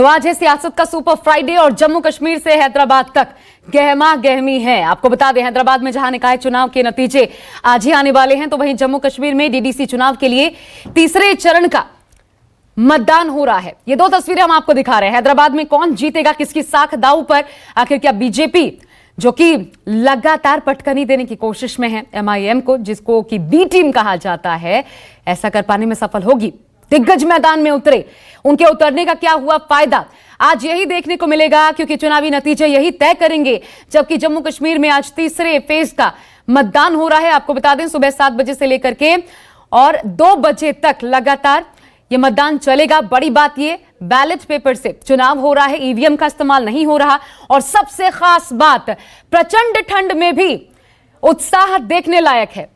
तो आज है सियासत का सुपर फ्राइडे और जम्मू कश्मीर से हैदराबाद तक गहमा गहमी है। आपको बता दें, हैदराबाद में जहां निकाय चुनाव के नतीजे आज ही आने वाले हैं, तो वहीं जम्मू कश्मीर में डीडीसी चुनाव के लिए तीसरे चरण का मतदान हो रहा है। ये दो तस्वीरें हम आपको दिखा रहे हैं। हैदराबाद में कौन जीतेगा, किसकी साख दांव पर, आखिर क्या बीजेपी जो कि लगातार पटकनी देने की कोशिश में है एमआईएम को, जिसको कि बी टीम कहा जाता है, ऐसा कर पाने में सफल होगी? दिग्गज मैदान में उतरे, उनके उतरने का क्या हुआ फायदा, आज यही देखने को मिलेगा, क्योंकि चुनावी नतीजे यही तय करेंगे। जबकि जम्मू कश्मीर में आज तीसरे फेज का मतदान हो रहा है। आपको बता दें, सुबह 7 बजे से लेकर के और 2 बजे तक लगातार ये मतदान चलेगा। बड़ी बात ये, बैलेट पेपर से चुनाव हो रहा है, ईवीएम का इस्तेमाल नहीं हो रहा। और सबसे खास बात, प्रचंड ठंड में भी उत्साह देखने लायक है,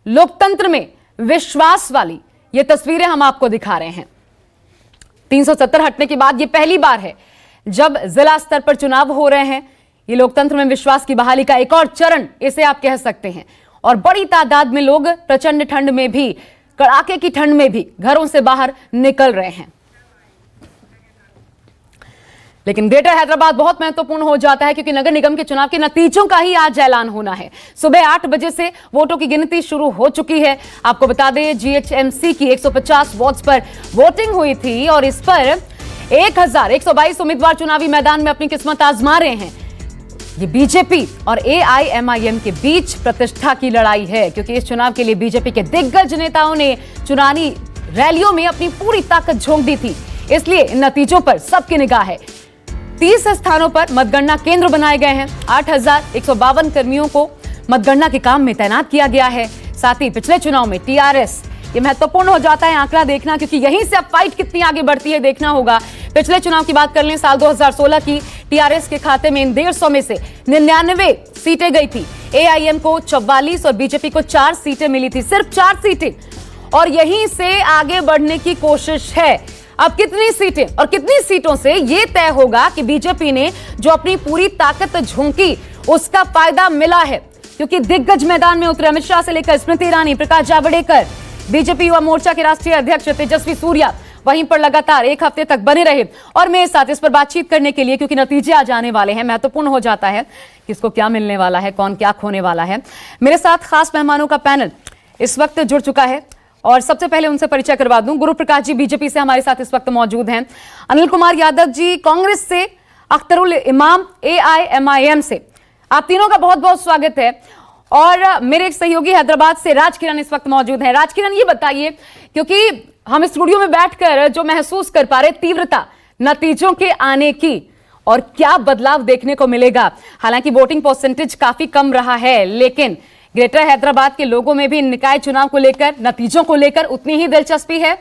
लोकतंत्र में विश्वास वाली ये तस्वीरें हम आपको दिखा रहे हैं। 370 हटने के बाद ये पहली बार है जब जिला स्तर पर चुनाव हो रहे हैं। ये लोकतंत्र में विश्वास की बहाली का एक और चरण इसे आप कह सकते हैं। और बड़ी तादाद में लोग प्रचंड ठंड में भी, कड़ाके की ठंड में भी घरों से बाहर निकल रहे हैं। लेकिन ग्रेटर हैदराबाद बहुत महत्वपूर्ण हो जाता है, क्योंकि नगर निगम के चुनाव के नतीजों का ही आज ऐलान होना है। सुबह 8 बजे से वोटों की गिनती शुरू हो चुकी है। आपको बता दें, जीएचएमसी की 150 वार्ड्स पर वोटिंग हुई थी और इस पर 1122 उम्मीदवार चुनावी मैदान में अपनी किस्मत आजमा रहे हैं। ये बीजेपी और एआईएमआईएम के बीच प्रतिष्ठा की लड़ाई है, क्योंकि इस चुनाव के लिए बीजेपी के दिग्गज नेताओं ने चुनावी रैलियों में अपनी पूरी ताकत झोंक दी थी। इसलिए इन नतीजों पर सबकी निगाह है। 30 स्थानों पर मतगणना केंद्र बनाए गए हैं। 8152 कर्मियों को मतगणना के काम में तैनात किया गया है। साथ ही पिछले चुनाव में टीआरएस, ये महत्वपूर्ण हो जाता है आंकड़ा देखना, क्योंकि यहीं से अब फाइट कितनी आगे बढ़ती है देखना होगा। पिछले चुनाव की बात कर लें, साल 2016 की टीआरएस के खाते में इन 150 में से 99 सीटें गई थी। एआईएम को 44 और बीजेपी को 4 सीटें मिली थी, सिर्फ 4 सीटें। और यहीं से आगे बढ़ने की कोशिश है। अब कितनी सीटें और कितनी सीटों से यह तय होगा कि बीजेपी ने जो अपनी पूरी ताकत झोंकी उसका फायदा मिला है, क्योंकि दिग्गज मैदान में उतरे। अमित शाह से लेकर स्मृति ईरानी, प्रकाश जावड़ेकर, बीजेपी युवा मोर्चा के राष्ट्रीय अध्यक्ष तेजस्वी सूर्या वहीं पर लगातार एक हफ्ते तक बने रहे। और मेरे साथ इस पर बातचीत करने के लिए, क्योंकि नतीजे आज आने वाले हैं, महत्वपूर्ण हो जाता है किसको क्या मिलने वाला है, कौन क्या खोने वाला है। मेरे साथ खास मेहमानों का पैनल इस वक्त जुड़ चुका है और सबसे पहले उनसे परिचय करवा दूं। गुरु प्रकाश जी बीजेपी से हमारे साथ इस वक्त मौजूद हैं। अनिल कुमार यादव जी कांग्रेस से, अख्तरुल इमाम एआईएमआईएम से। आप तीनों का बहुत बहुत स्वागत है। और मेरे एक सहयोगी हैदराबाद से राजकिरण इस वक्त मौजूद है। राजकिरण, ये बताइए, क्योंकि हम स्टूडियो में बैठकर जो महसूस कर पा रहे तीव्रता नतीजों के आने की, और क्या बदलाव देखने को मिलेगा। हालांकि वोटिंग परसेंटेज काफी कम रहा है, लेकिन ग्रेटर हैदराबाद के लोगों में भी निकाय चुनाव को लेकर, नतीजों को लेकर उतनी ही दिलचस्पी है।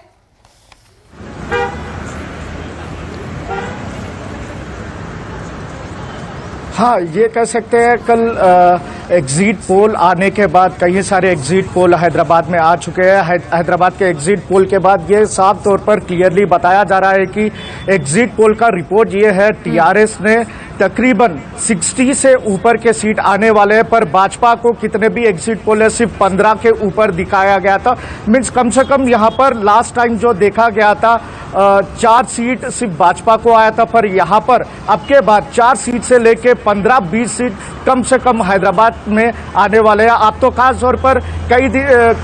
हाँ, ये कह सकते हैं। कल एग्जिट पोल आने के बाद कई सारे एग्जिट पोल हैदराबाद में आ चुके हैं। हैदराबाद के एग्जिट पोल के बाद ये साफ तौर पर क्लियरली बताया जा रहा है कि एग्जिट पोल का रिपोर्ट ये है, टीआरएस ने तकरीबन 60 से ऊपर के सीट आने वाले हैं, पर भाजपा को कितने भी एग्जिट पोल है सिर्फ 15 के ऊपर दिखाया गया था। मीन्स कम से कम यहाँ पर लास्ट टाइम जो देखा गया था 4 सीट सिर्फ भाजपा को आया था, पर यहाँ पर अब के बाद 4 सीट से लेके 15-20 सीट कम से कम हैदराबाद में आने वाले हैं। आप तो खास तौर पर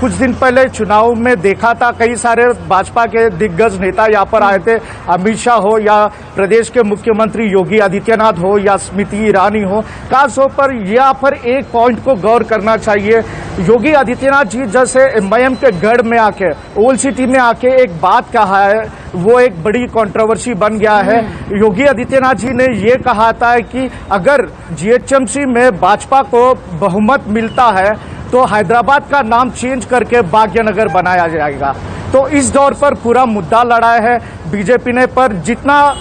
कुछ दिन पहले चुनाव में देखा था, कई सारे भाजपा के दिग्गज नेता यहाँ पर आए थे। अमित शाह हो या प्रदेश के मुख्यमंत्री योगी आदित्यनाथ हो या स्मृति ईरानी हो। खास तौर पर यहाँ पर एक पॉइंट को गौर करना चाहिए। योगी आदित्यनाथ जी जैसे एमआईएम के गढ़ में आके, ओल्ड सिटी में आके एक बात कहा है, वो एक बड़ी कंट्रोवर्सी बन गया है। योगी आदित्यनाथ जी ने ये कहा था कि अगर जीएचएमसी में भाजपा को बहुमत मिलता है तो हैदराबाद का नाम चेंज करके भाग्यनगर बनाया जाएगा। तो इस दौर पर पूरा मुद्दा लड़ा है बीजेपी ने, पर जितना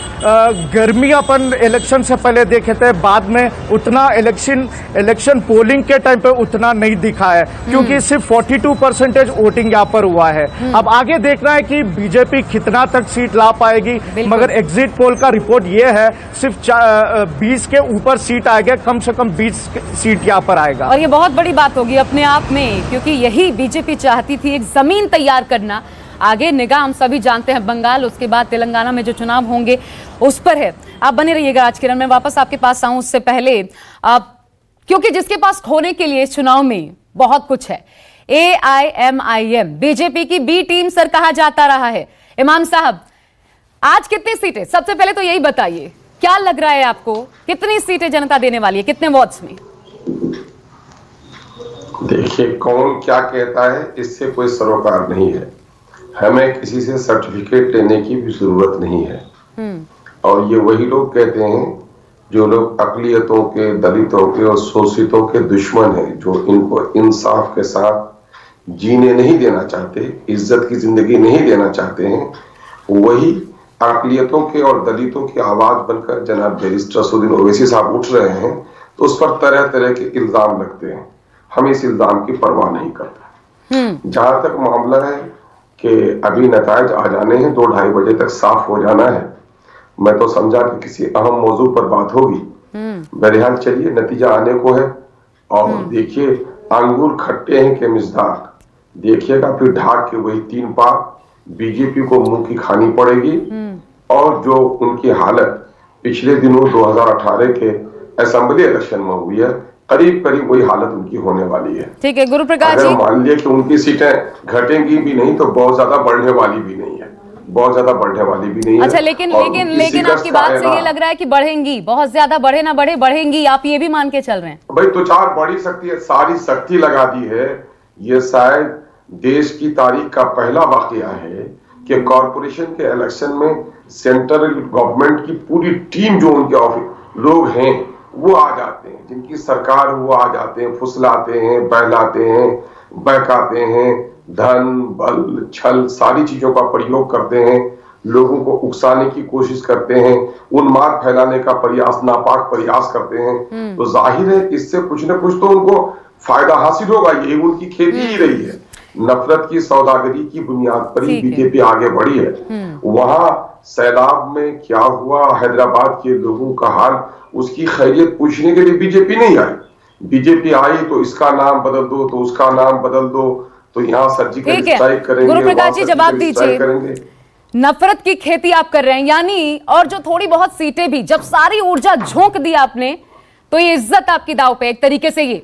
गर्मी अपन इलेक्शन से पहले देखे थे, बाद में उतना इलेक्शन पोलिंग के टाइम पे उतना नहीं दिखा है, क्योंकि सिर्फ 42% वोटिंग यहाँ पर हुआ है। अब आगे देखना है कि बीजेपी कितना तक सीट ला पाएगी, मगर एग्जिट पोल का रिपोर्ट ये है सिर्फ 20 के ऊपर सीट आएगा, कम से कम 20 सीट यहाँ पर आएगा। और ये बहुत बड़ी बात होगी अपने आप में, क्योंकि यही बीजेपी चाहती थी, एक जमीन तैयार करना आगे निगाह हम सभी जानते हैं बंगाल, उसके बाद तेलंगाना में जो चुनाव होंगे उस पर है। आप बने रहिएगा आज किरण, मैं वापस आपके पास आऊं उससे पहले क्योंकि जिसके पास खोने के लिए इस चुनाव में बहुत कुछ है, AIMIM बीजेपी की बी टीम सर कहा जाता रहा है। इमाम साहब, आज कितनी सीटें, सबसे पहले तो यही बताइए, क्या लग रहा है आपको, कितनी सीटें जनता देने वाली है, कितने वार्ड्स में? देखिए, कौन क्या कहता है इससे कोई सरोकार नहीं है। हमें किसी से सर्टिफिकेट लेने की भी जरूरत नहीं है। और ये वही लोग कहते हैं जो लोग अकलियतों के, दलितों के और शोषितों के दुश्मन हैं, जो इनको इंसाफ के साथ जीने नहीं देना चाहते, इज्जत की जिंदगी नहीं देना चाहते हैं, वही अकलियतों के और दलितों की आवाज बनकर जनाब बैरिस्टर असदुद्दीन ओवैसी साहब उठ रहे हैं, तो उस पर तरह तरह के इल्जाम लगते हैं। हम इस इल्जाम की परवाह नहीं करते। जहां तक मामला है कि अभी नतायज आ जाने हैं, 2-2:30 बजे तक साफ हो जाना है, मैं तो समझा कि किसी अहम मौजू पर बात होगी। बहरहाल चलिए, नतीजा आने को है। और देखिए, अंगूर खट्टे हैं कि मिजदार, देखिएगा फिर ढाक के वही 3 पाक बीजेपी को मुंह की खानी पड़ेगी। और जो उनकी हालत पिछले दिनों 2018 के असेंबली इलेक्शन में हुई है, करीब करीब वही हालत उनकी होने वाली है। ठीक है गुरु प्रकाश जी, जी, मान लिया कि उनकी सीटें घटेंगी भी नहीं तो बहुत ज्यादा बढ़ने वाली भी नहीं है, बहुत ज्यादा बढ़ने वाली भी नहीं है। अच्छा, लेकिन आपकी बात से ये लग रहा है कि बढ़ेंगी, बहुत ज्यादा बढ़े ना बढ़े, बढ़ेंगी, आप ये भी मान के चल रहे हैं? भाई तो 4 बढ़ ही सकती है, सारी शक्ति लगा दी है। ये शायद देश की तारीख का पहला वाकया है कि कॉरपोरेशन के इलेक्शन में सेंट्रल गवर्नमेंट की पूरी टीम, जो उनके ऑफिस लोग हैं, वो आ जाते हैं, जिनकी सरकार वो आ जाते हैं, फुसलाते हैं, बहलाते हैं, बहकाते हैं, धन बल छल सारी चीजों का प्रयोग करते हैं, लोगों को उकसाने की कोशिश करते हैं, उन्माद फैलाने का प्रयास, नापाक प्रयास करते हैं। तो जाहिर है इससे कुछ न कुछ तो उनको फायदा हासिल होगा। यही उनकी खेती ही रही है। नफरत की सौदागरी की बुनियाद पर ही बीजेपी आगे बढ़ी है। वहां सैलाब में क्या हुआ, हैदराबाद के लोगों का हाल, उसकी खैरियत पूछने के लिए बीजेपी नहीं आई। बीजेपी आई तो इसका नाम बदल दो, तो उसका नाम बदल दो, तो यहाँ सर्जिकल स्ट्राइक करेंगे, गुरु प्रकाश जी जवाब दीजिए। नफरत की खेती आप कर रहे हैं यानी, और जो थोड़ी बहुत सीटें भी, जब सारी ऊर्जा झोंक दी आपने, तो ये इज्जत आपकी दांव पे एक तरीके से। ये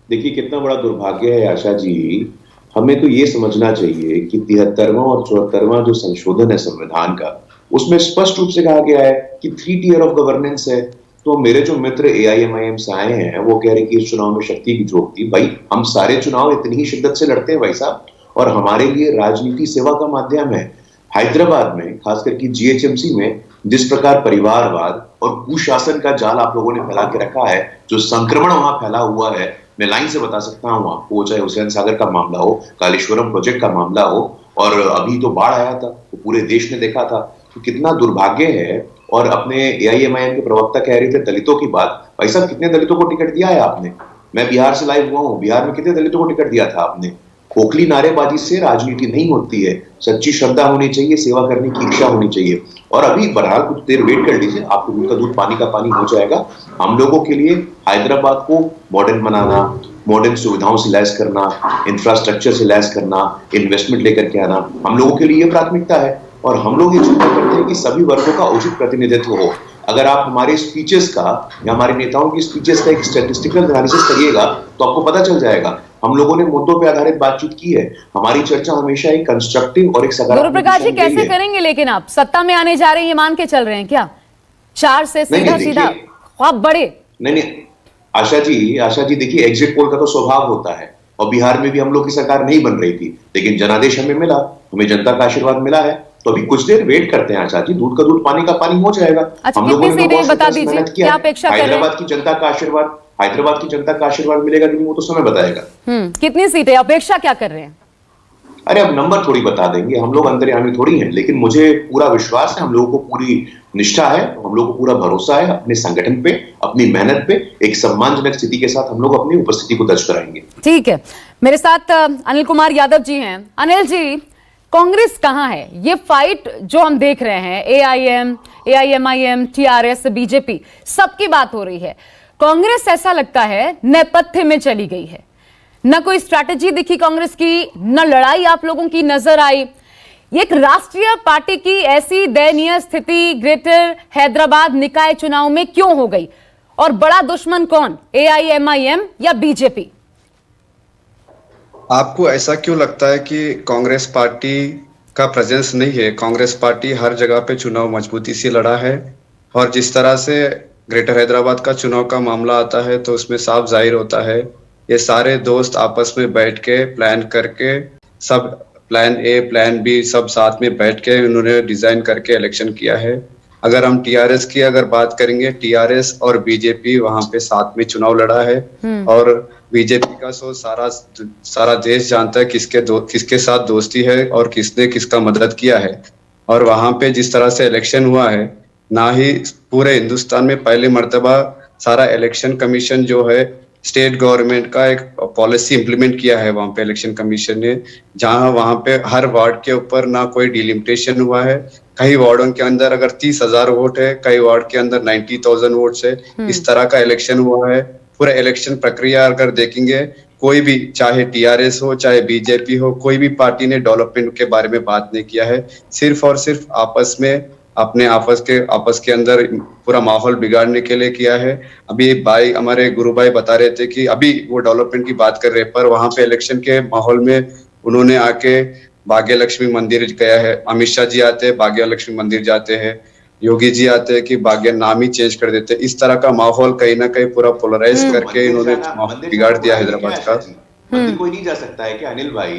देखिए कितना बड़ा दुर्भाग्य है आशा जी। हमें तो ये समझना चाहिए कि 73वां और 74वां जो संशोधन है संविधान का, उसमें स्पष्ट रूप से कहा गया है कि 3 टियर ऑफ गवर्नेंस है। तो मेरे जो मित्र AIMIM से आए हैं वो कह रहे हैं कि इस चुनाव में शक्ति की झोंक थी। भाई हम सारे चुनाव इतनी ही शिद्दत से लड़ते हैं भाई साहब, और हमारे लिए राजनीति सेवा का माध्यम है। हैदराबाद में खासकर की GHMC में जिस प्रकार परिवारवाद और कुशासन का जाल आप लोगों ने फैला के रखा है, जो संक्रमण वहां फैला हुआ है, मैं लाइन से बता सकता हूं आपको, चाहे हुसैन सागर का मामला हो, कालेश्वरम प्रोजेक्ट का मामला हो, और अभी तो बाढ़ आया था तो पूरे देश ने देखा था। तो कितना दुर्भाग्य है। और अपने AIMIM के प्रवक्ता कह रहे थे दलितों की बात। भाई साहब कितने दलितों को टिकट दिया है आपने? मैं बिहार से लाइव हुआ हूँ, बिहार में कितने दलितों को टिकट दिया था आपने? खोखली नारेबाजी से राजनीति नहीं होती है। सच्ची श्रद्धा होनी चाहिए, सेवा करने की इच्छा होनी चाहिए। और अभी बहरहाल कुछ देर वेट कर लीजिए, आपको दूध का दूध पानी का पानी हो जाएगा। हम लोगों के लिए हैदराबाद को मॉडर्न बनाना, मॉडर्न सुविधाओं से लैस करना, इंफ्रास्ट्रक्चर से लैस करना, इन्वेस्टमेंट लेकर के आना, हम लोगों के लिए प्राथमिकता है। और हम लोग ये चिंता करते हैं कि सभी वर्गों का उचित प्रतिनिधित्व हो। अगर आप हमारे स्पीचेस का या हमारे नेताओं की स्पीचेस का एक स्टैटिस्टिकल एनालिसिस करिएगा तो आपको पता चल जाएगा। हम लोगों ने मुद्दों पे आधारित बातचीत की है। हमारी चर्चा हमेशा एक कंस्ट्रक्टिव और एक सकारात्मक। गुरु प्रकाश जी कैसे करेंगे, लेकिन आप सत्ता में आने जा रहे हैं ये मान के चल रहे हैं क्या? 4 से सीधा सीधा ख्वाब बड़े? नहीं आशा जी देखिए, एग्जिट पोल का तो स्वभाव होता है, और बिहार में भी हम लोग की सरकार नहीं बन रही थी, लेकिन जनादेश हमें मिला, हमें जनता का आशीर्वाद मिला है। तो अभी कुछ देर वेट करते हैं आशा जी, दूध का दूध पानी का पानी हो जाएगा। अच्छा, हम लोगों ने बता दीजिए क्या अपेक्षा कर रहे हैं? हैदराबाद की जनता का आशीर्वाद मिलेगा कि नहीं वो तो समय बताएगा। कितनी सीटें अपेक्षा क्या कर रहे हैं? अरे अब नंबर थोड़ी बता देंगे, हम लोग अंतर्यामी थोड़ी हैं, लेकिन मुझे पूरा विश्वास है, हम लोगों को पूरी निष्ठा है, हम लोगों को पूरा भरोसा है अपने संगठन पे, अपनी मेहनत पे। एक सम्मानजनक स्थिति के साथ हम लोग अपनी उपस्थिति को दर्ज कराएंगे। ठीक है, मेरे साथ अनिल कुमार यादव जी हैं। अनिल जी, कांग्रेस कहां है? ये फाइट जो हम देख रहे हैं, AIMIM, TRS, बीजेपी, सबकी बात हो रही है। कांग्रेस ऐसा लगता है नेपथ्य में चली गई है। न कोई स्ट्रैटेजी दिखी कांग्रेस की, न लड़ाई आप लोगों की नजर आई। एक राष्ट्रीय पार्टी की ऐसी दयनीय स्थिति ग्रेटर हैदराबाद निकाय चुनाव में क्यों हो गई? और बड़ा दुश्मन कौन, AIMIM या बीजेपी? आपको ऐसा क्यों लगता है कि कांग्रेस पार्टी का प्रेजेंस नहीं है? कांग्रेस पार्टी हर जगह पे चुनाव मजबूती से लड़ा है, और जिस तरह से ग्रेटर हैदराबाद का चुनाव का मामला आता है तो उसमें साफ जाहिर होता है ये सारे दोस्त आपस में बैठ के प्लान करके, सब प्लान ए प्लान बी सब साथ में बैठ के उन्होंने डिजाइन करके इलेक्शन किया है। अगर हम टीआरएस की अगर बात करेंगे, टीआरएस और बीजेपी वहां पे साथ में चुनाव लड़ा है, और बीजेपी का सो सारा देश जानता है किसके साथ दोस्ती है और किसने किसका मदद किया है। और वहां पे जिस तरह से इलेक्शन हुआ है, ना ही पूरे हिंदुस्तान में पहली मर्तबा सारा इलेक्शन कमीशन जो है स्टेट गवर्नमेंट का एक पॉलिसी इंप्लीमेंट किया है वहां पे इलेक्शन कमीशन ने, जहां वहां पे हर वार्ड के ऊपर ना कोई डिलिमिटेशन हुआ है। कई वार्डों के अंदर अगर 30,000 वोट है, कई वार्ड के अंदर 90,000 वोट्स है। इस तरह का इलेक्शन हुआ है। पूरा इलेक्शन प्रक्रिया अगर देखेंगे, कोई भी चाहे टीआरएस हो चाहे बीजेपी हो, कोई भी पार्टी ने डेवलपमेंट के बारे में बात नहीं किया है। सिर्फ और सिर्फ आपस के अंदर पूरा माहौल बिगाड़ने के लिए किया है। अभी हमारे गुरु भाई बता रहे थे कि अभी वो डेवलपमेंट की बात कर रहे, पर वहां पे इलेक्शन के माहौल में उन्होंने आके भाग्य लक्ष्मी मंदिर गया है। अमित शाह जी आते हैं, भाग्य लक्ष्मी मंदिर जाते हैं। योगी जी आते हैं कि भाग्य नाम ही चेंज कर देते। इस तरह का माहौल कहीं ना कहीं पूरा पोलराइज करके इन्होंने माहौल बिगाड़ दिया हैदराबाद का। मंदिर कोई नहीं जा सकता है क्या अनिल भाई?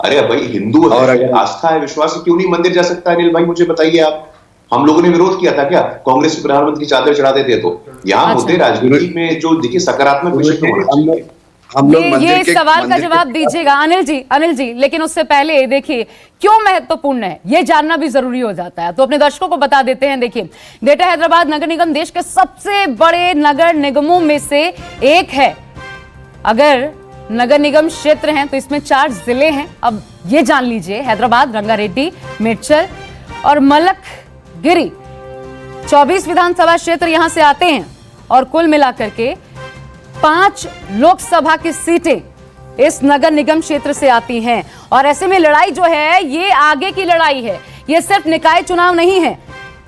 अरे भाई हिंदू है, आस्था है, विश्वास है, क्यों नहीं मंदिर जा सकता है? अनिल भाई मुझे बताइए आप, हम लोगों ने विरोध किया था क्या कांग्रेस के प्रधानमंत्री चादर चढ़ा देते? तो यहाँ मुद्दे राजनीति में जो देखिए सकारात्मक विषय ये सवाल का जवाब दीजिएगा अनिल जी, लेकिन उससे पहले देखिए क्यों महत्वपूर्ण है ये जानना भी जरूरी हो जाता है, तो अपने दर्शकों को बता देते हैं। देखिए, ग्रेटर हैदराबाद नगर निगम देश के सबसे बड़े नगर निगमों में से एक है। अगर नगर निगम क्षेत्र हैं तो इसमें 4 जिले हैं। अब ये जान लीजिए, हैदराबाद, रंगारेड्डी, मेडचल और मलकगिरी 24 विधानसभा क्षेत्र यहां से आते हैं, और कुल मिलाकर के 5 लोकसभा की सीटें इस नगर निगम क्षेत्र से आती हैं। और ऐसे में लड़ाई जो है ये आगे की लड़ाई है, ये सिर्फ निकाय चुनाव नहीं है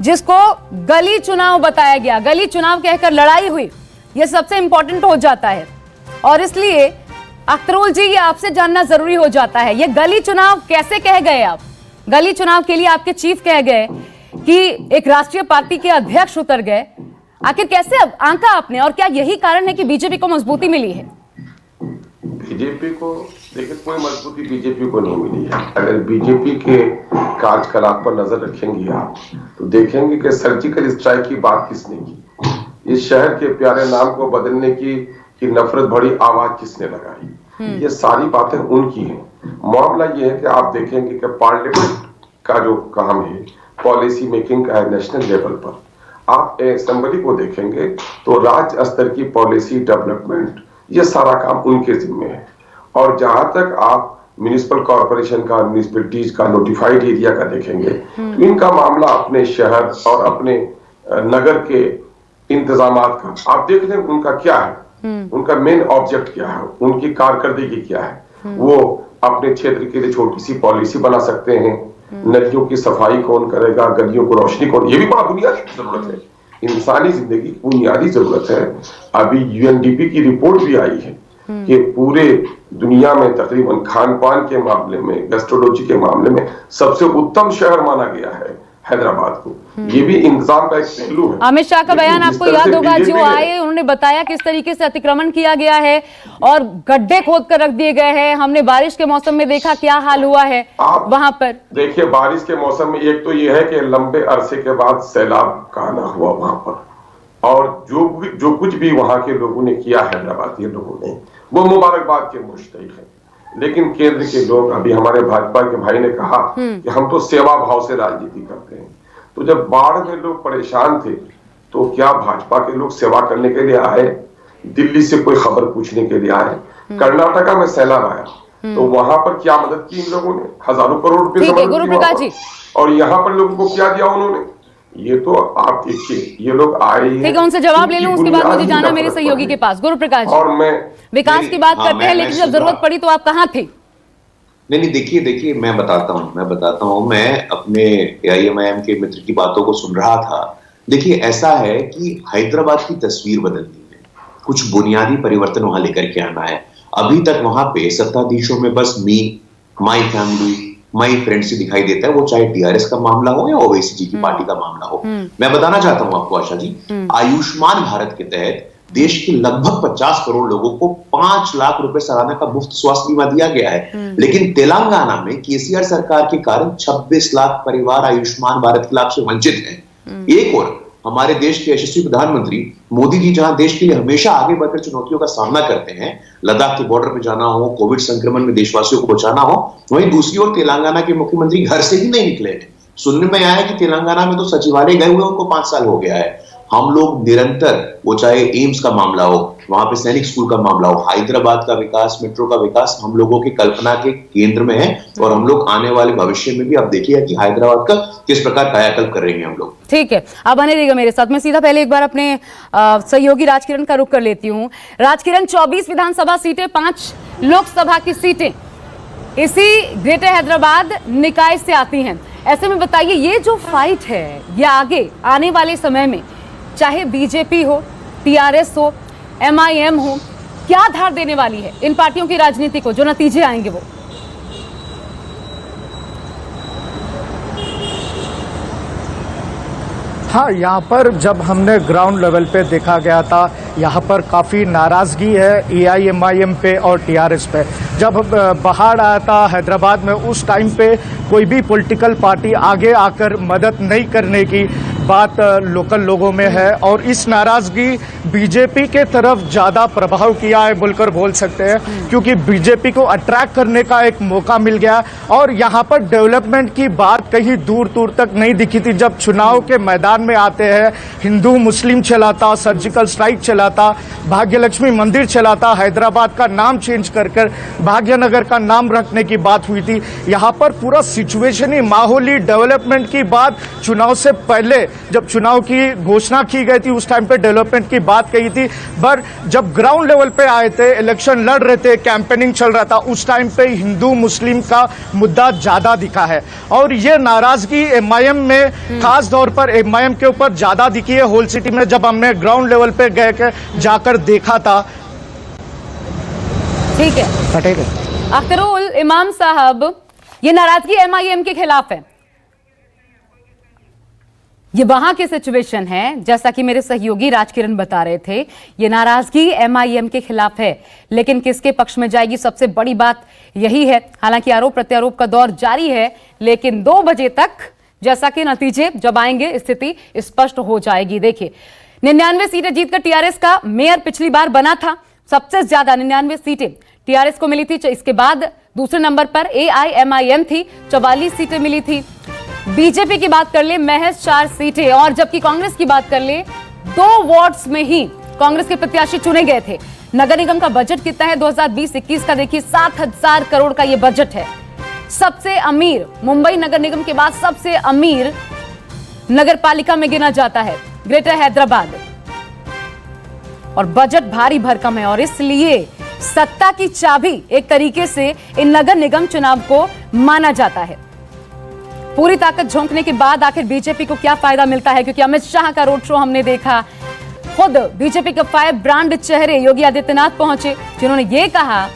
जिसको गली चुनाव बताया गया। गली चुनाव कहकर लड़ाई हुई, ये सबसे इंपॉर्टेंट हो जाता है। और इसलिए अख्तरुल जी, ये आपसे जानना जरूरी हो जाता है, ये गली चुनाव कैसे कह गए आप? गली चुनाव के लिए आपके चीफ कह गए कि एक राष्ट्रीय पार्टी के अध्यक्ष उतर गए, आखिर कैसे अब आंका आपने? और क्या यही कारण है कि बीजेपी को मजबूती मिली है? बीजेपी को देखिए, कोई मजबूती बीजेपी को नहीं मिली है। अगर बीजेपी के कार्यकलाप पर नजर रखेंगे आप तो देखेंगे कि सर्जिकल स्ट्राइक की बात किसने की, इस शहर के प्यारे नाम को बदलने की नफरत भरी आवाज किसने लगाई, ये सारी बातें उनकी हैं। मामला ये है कि आप देखेंगे कि पार्लियामेंट का जो काम है, पॉलिसी मेकिंग का है नेशनल लेवल पर, आप असेंबली को देखेंगे तो राज्य स्तर की पॉलिसी डेवलपमेंट ये सारा काम उनके जिम्मे है। और जहां तक आप म्युनिसिपल कॉर्पोरेशन का, म्युनिसिपैलिटीज का, नोटिफाइड एरिया का देखेंगे तो इनका मामला अपने शहर और अपने नगर के इंतजामात का आप देख लें, उनका क्या है, उनका मेन ऑब्जेक्ट क्या है, उनकी कारकर्दगी क्या है। वो अपने क्षेत्र के लिए छोटी सी पॉलिसी बना सकते हैं, नदियों की सफाई कौन करेगा, गलियों को रोशनी कौन, ये भी बड़ा बुनियादी जरूरत है, इंसानी जिंदगी की बुनियादी जरूरत है। अभी यूएनडीपी की रिपोर्ट भी आई है कि पूरे दुनिया में तकरीबन खान पान के मामले में, गैस्ट्रोलॉजी के मामले में सबसे उत्तम शहर माना गया है हैदराबाद को। ये भी इंतजाम का एक पहलू है। अमित शाह का बयान आपको याद होगा, जो आए उन्होंने बताया किस तरीके से अतिक्रमण किया गया है और गड्ढे खोद कर रख दिए गए हैं। हमने बारिश के मौसम में देखा क्या हाल हुआ है वहां पर। देखिए, बारिश के मौसम में एक तो ये है कि लंबे अरसे के बाद सैलाब का आना हुआ वहां पर, और जो कुछ भी वहां के लोगों ने किया, हैदराबाद के लोगों ने, वो मुबारकबाद के मुस्तहिक है। लेकिन केंद्र के लोग, अभी हमारे भाजपा के भाई ने कहा कि हम तो सेवा भाव से राजनीति करते हैं, तो जब बाढ़ में लोग परेशान थे तो क्या भाजपा के लोग सेवा करने के लिए आए? दिल्ली से कोई खबर पूछने के लिए आए? कर्नाटका में सैलाब आया तो वहां पर क्या मदद की इन लोगों ने? हजारों करोड़ रुपए की मदद की। और यहाँ पर लोगों को क्या दिया उन्होंने? ये तो आप देखिए, ये लोग आए ही ठीक है, उनसे जवाब ले लूं, उसके बाद मुझे जाना मेरे सहयोगी के पास। गुरु प्रकाश और मैं विकास की बात करते हैं, लेकिन जब जरूरत पड़ी तो आप कहाँ थे? नहीं, देखिए मैं बताता हूँ। मैं अपने AIMIM के मित्र की बातों को सुन रहा था। देखिए, ऐसा है कि हैदराबाद की तस्वीर बदलनी है, कुछ बुनियादी परिवर्तन वहां लेकर के आना है। अभी तक वहां पे सत्ताधीशों में बस माई फैमिली, माई फ्रेंड्स ही दिखाई देता है, वो चाहे TRS का मामला हो या ओवैसी जी की पार्टी का मामला हो। मैं बताना चाहता हूं आपको आशा जी, आयुष्मान भारत के तहत देश के लगभग 50 करोड़ लोगों को 5 लाख रुपए सालाना का मुफ्त स्वास्थ्य बीमा दिया गया है। लेकिन तेलंगाना में KCR सरकार के कारण 26 लाख परिवार आयुष्मान भारत के लाभ से वंचित हैं। एक और हमारे देश के यशस्वी प्रधानमंत्री मोदी जी जहां देश के लिए हमेशा आगे बढ़कर चुनौतियों का सामना करते हैं, लद्दाख के बॉर्डर पे जाना हो, कोविड संक्रमण में देशवासियों को बचाना हो, वहीं दूसरी ओर तेलंगाना के मुख्यमंत्री घर से ही नहीं निकले हैं। सुनने में आया है कि तेलंगाना में तो सचिवालय गए हुए उनको 5 साल हो गया है। हम लोग निरंतर, वो चाहे एम्स का मामला हो, वहां पे सैनिक स्कूल का मामला हो, हैदराबाद का विकास, मेट्रो का विकास हम लोगों की कल्पना के केंद्र में है। और हम लोग आने वाले भविष्य में भी आप देखिए कि हैदराबाद का किस प्रकार कायाकल्प कर रहे हैं हम लोग। ठीक है, आप बने रहिएगा मेरे साथ। मैं सीधा पहले एक बार अपने सहयोगी राजकिरण का रुख कर लेती हूँ। राजकिरण, 24 विधानसभा सीटें, 5 लोकसभा की सीटें इसी ग्रेटर हैदराबाद निकाय से आती हैं। ऐसे में बताइए, ये जो फाइट है ये आगे आने वाले समय में चाहे BJP हो, TRS हो, MIM हो, क्या धार देने वाली है इन पार्टियों की राजनीति को? जो नतीजे आएंगे वो हाँ, यहाँ पर जब हमने ग्राउंड लेवल पे देखा गया था, यहाँ पर काफ़ी नाराज़गी है AIMIM पे और TRS पे। जब बाढ़ आया था हैदराबाद में, उस टाइम पे कोई भी पॉलिटिकल पार्टी आगे आकर मदद नहीं करने की बात लोकल लोगों में है, और इस नाराज़गी BJP के तरफ ज़्यादा प्रभाव किया है बोलकर बोल सकते हैं, क्योंकि BJP को अट्रैक्ट करने का एक मौका मिल गया। और यहाँ पर डेवलपमेंट की बात कहीं दूर दूर तक नहीं दिखी थी। जब चुनाव के मैदान में आते हैं, हिंदू मुस्लिम चलाता, सर्जिकल स्ट्राइक चलाता, भाग्यलक्ष्मी मंदिर चलाता, हैदराबाद का नाम चेंज कर भाग्यनगर का नाम रखने की बात हुई थी। यहाँ पर पूरा सिचुएशन ही माहौली डेवलपमेंट की बात चुनाव से पहले, जब चुनाव की घोषणा की गई थी, उस टाइम पे डेवलपमेंट की बात कही थी। पर जब ग्राउंड लेवल पे आए थे, इलेक्शन लड़ रहे थे, कैंपेनिंग चल रहा था, उस टाइम पे हिंदू मुस्लिम का मुद्दा ज्यादा दिखा है। और ये नाराजगी MIM में खास तौर पर MIM के ऊपर ज्यादा दिखी है होल सिटी में, जब हमने ग्राउंड लेवल पे गए जाकर देखा था। ठीक है, अख्तरुल इमाम साहब, ये नाराजगी MIM के खिलाफ है, ये वहां की सिचुएशन है। जैसा कि मेरे सहयोगी राजकिरण बता रहे थे, ये नाराजगी MIM के खिलाफ है, लेकिन किसके पक्ष में जाएगी, सबसे बड़ी बात यही है। हालांकि आरोप प्रत्यारोप का दौर जारी है, लेकिन 2 बजे तक जैसा कि नतीजे जब आएंगे, स्थिति स्पष्ट हो जाएगी। देखिए, 99 सीटें जीतकर TRS का मेयर पिछली बार बना था। सबसे ज्यादा 99 सीटें TRS को मिली थी। इसके बाद दूसरे नंबर पर AIMIM थी, 44 सीटें मिली थी। BJP की बात कर ले, महज 4 सीटें। और जबकि कांग्रेस की बात कर ले, 2 वार्ड्स में ही कांग्रेस के प्रत्याशी चुने गए थे। नगर निगम का बजट कितना है 2020-21 का? देखिए, 7,000 करोड़ का यह बजट है। सबसे अमीर, मुंबई नगर निगम के बाद सबसे अमीर नगर पालिका में गिना जाता है ग्रेटर हैदराबाद। और बजट भारी भरकम है, और इसलिए सत्ता की चाबी एक तरीके से इन नगर निगम चुनाव को माना जाता है। पूरी ताकत झोंकने के बाद आखिर BJP को क्या फायदा मिलता है? क्योंकि अमित शाह का रोड शो हमने देखा, खुद BJP के 5 ब्रांड चेहरे योगी आदित्यनाथ पहुंचे, जिन्होंने ये कहा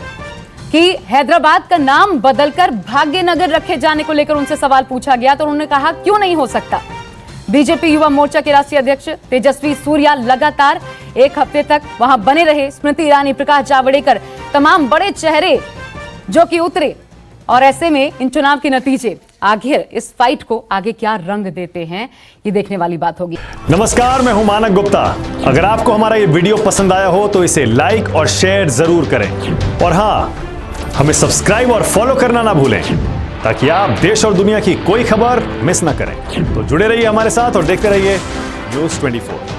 कि हैदराबाद का नाम बदलकर भाग्यनगर रखे जाने को लेकर उनसे सवाल पूछा गया, तो उन्होंने कहा क्यों नहीं हो सकता। BJP युवा मोर्चा के राष्ट्रीय अध्यक्ष तेजस्वी सूर्या लगातार 1 हफ्ते तक वहां बने रहे। स्मृति ईरानी, प्रकाश जावड़ेकर, तमाम बड़े चेहरे जो कि उतरे। और ऐसे में इन चुनाव के नतीजे आखिर इस फाइट को आगे क्या रंग देते हैं, ये देखने वाली बात होगी। नमस्कार, मैं हूं मानक गुप्ता। अगर आपको हमारा ये वीडियो पसंद आया हो तो इसे लाइक और शेयर जरूर करें, और हाँ, हमें सब्सक्राइब और फॉलो करना ना भूलें, ताकि आप देश और दुनिया की कोई खबर मिस ना करें। तो जुड़े रहिए हमारे साथ और देखते रहिए News 24।